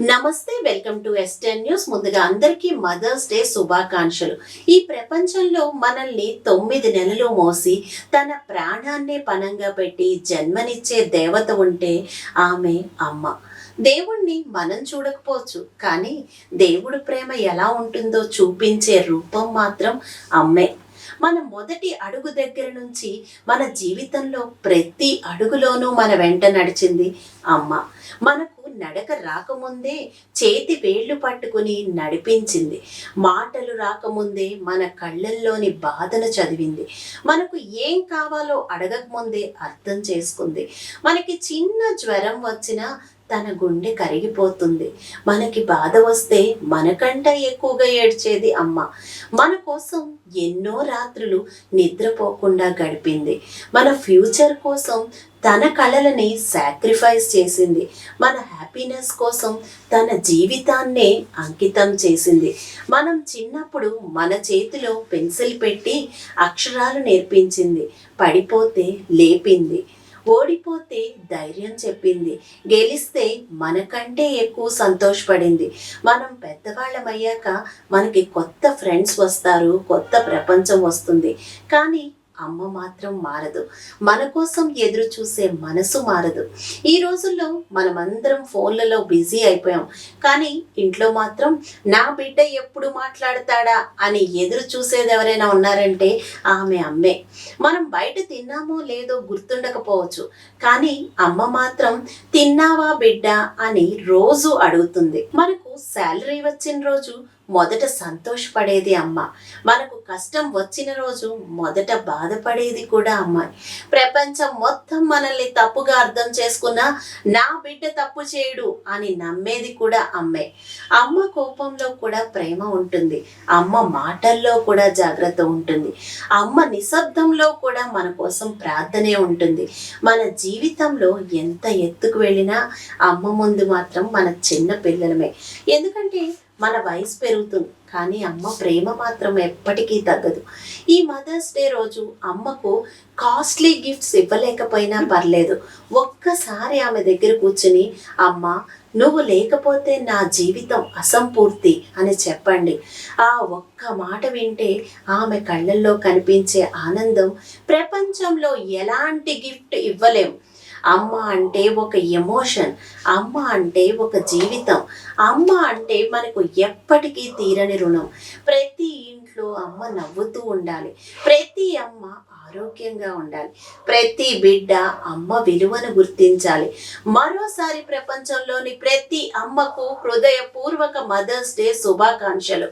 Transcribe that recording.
నమస్తే, welcome to ఎస్టెన్ news. ముందుగా అందరికీ మదర్స్ డే శుభాకాంక్షలు. ఈ ప్రపంచంలో మనల్ని 9 నెలలు మోసి తన ప్రాణాన్నే పణంగా పెట్టి జన్మనిచ్చే దేవత ఉంటే ఆమె అమ్మ. దేవుణ్ణి మనం చూడకపోవచ్చు, కానీ దేవుడు ప్రేమ ఎలా ఉంటుందో చూపించే రూపం మాత్రం అమ్మే. మన మొదటి అడుగు దగ్గర నుంచి మన జీవితంలో ప్రతి అడుగులోనూ మన వెంట నడిచింది అమ్మ. మనకు నడక రాకముందే చేతి వేళ్లు పట్టుకుని నడిపించింది. మాటలు రాకముందే మన కళ్ళల్లోని బాధను చదివింది. మనకు ఏం కావాలో అడగకముందే అర్థం చేసుకుంది. మనకి చిన్న జ్వరం వచ్చినా తన గుండె కరిగిపోతుంది. మనకి బాధ వస్తే మనకంటే ఎక్కువగా ఏడ్చేది అమ్మ. మన కోసం ఎన్నో రాత్రులు నిద్రపోకుండా గడిపింది. మన ఫ్యూచర్ కోసం తన కలలని సాక్రిఫైస్ చేసింది. మన హ్యాపీనెస్ కోసం తన జీవితాన్నే అంకితం చేసింది. మనం చిన్నప్పుడు మన చేతిలో పెన్సిల్ పెట్టి అక్షరాలు నేర్పించింది. పడిపోతే లేపింది. ఓడిపోతే ధైర్యం చెప్పింది. గెలిస్తే మనకంటే ఎక్కువ సంతోషపడింది. మనం పెద్దవాళ్ళమయ్యాక మనకి కొత్త ఫ్రెండ్స్ వస్తారు, కొత్త ప్రపంచం వస్తుంది. కానీ అమ్మ మాత్రం మారదు. మన కోసం ఎదురు చూసే మనసు మారదు. ఈ రోజుల్లో మనమందరం ఫోన్లలో బిజీ అయిపోయాం, కానీ ఇంట్లో మాత్రం నా బిడ్డ ఎప్పుడు మాట్లాడతాడా అని ఎదురు చూసేది ఎవరైనా ఉన్నారంటే ఆమె అమ్మే. మనం బయట తిన్నామో లేదో గుర్తుండకపోవచ్చు, కానీ అమ్మ మాత్రం తిన్నావా బిడ్డ అని రోజు అడుగుతుంది. మనకు శాలరీ వచ్చిన రోజు మొదట సంతోషపడేది అమ్మ. మనకు కష్టం వచ్చిన రోజు మొదట బాధపడేది కూడా అమ్మ. ప్రపంచం మొత్తం మనల్ని తప్పుగా అర్థం చేసుకున్నా నా బిడ్డ తప్పు చేయడు అని నమ్మేది కూడా అమ్మే. అమ్మ కోపంలో కూడా ప్రేమ ఉంటుంది. అమ్మ మాటల్లో కూడా జాగ్రత్త ఉంటుంది. అమ్మ నిశ్శబ్దంలో కూడా మన కోసం ప్రార్థనే ఉంటుంది. మన జీవితంలో ఎంత ఎత్తుకు వెళ్ళినా అమ్మ ముందు మాత్రం మన చిన్న పిల్లలమే. ఎందుకంటే మన వయసు పెరుగుతుంది, కానీ అమ్మ ప్రేమ మాత్రం ఎప్పటికీ తగ్గదు. ఈ మదర్స్ డే రోజు అమ్మకు కాస్ట్లీ గిఫ్ట్స్ ఇవ్వలేకపోయినా పర్లేదు, ఒక్కసారి ఆమె దగ్గర కూర్చుని అమ్మ నువ్వు లేకపోతే నా జీవితం అసంపూర్తి అని చెప్పండి. ఆ ఒక్క మాట వింటే ఆమె కళ్ళల్లో కనిపించే ఆనందం ప్రపంచంలో ఎలాంటి గిఫ్ట్ ఇవ్వలేం. అమ్మ అంటే ఒక ఎమోషన్, అమ్మ అంటే ఒక జీవితం, అమ్మ అంటే మనకు ఎప్పటికీ తీరని రుణం. ప్రతి ఇంట్లో అమ్మ నవ్వుతూ ఉండాలి, ప్రతి అమ్మ ఆరోగ్యంగా ఉండాలి, ప్రతి బిడ్డ అమ్మ విలువను గుర్తించాలి. మరోసారి ప్రపంచంలోని ప్రతి అమ్మకు హృదయపూర్వక మదర్స్ డే శుభాకాంక్షలు.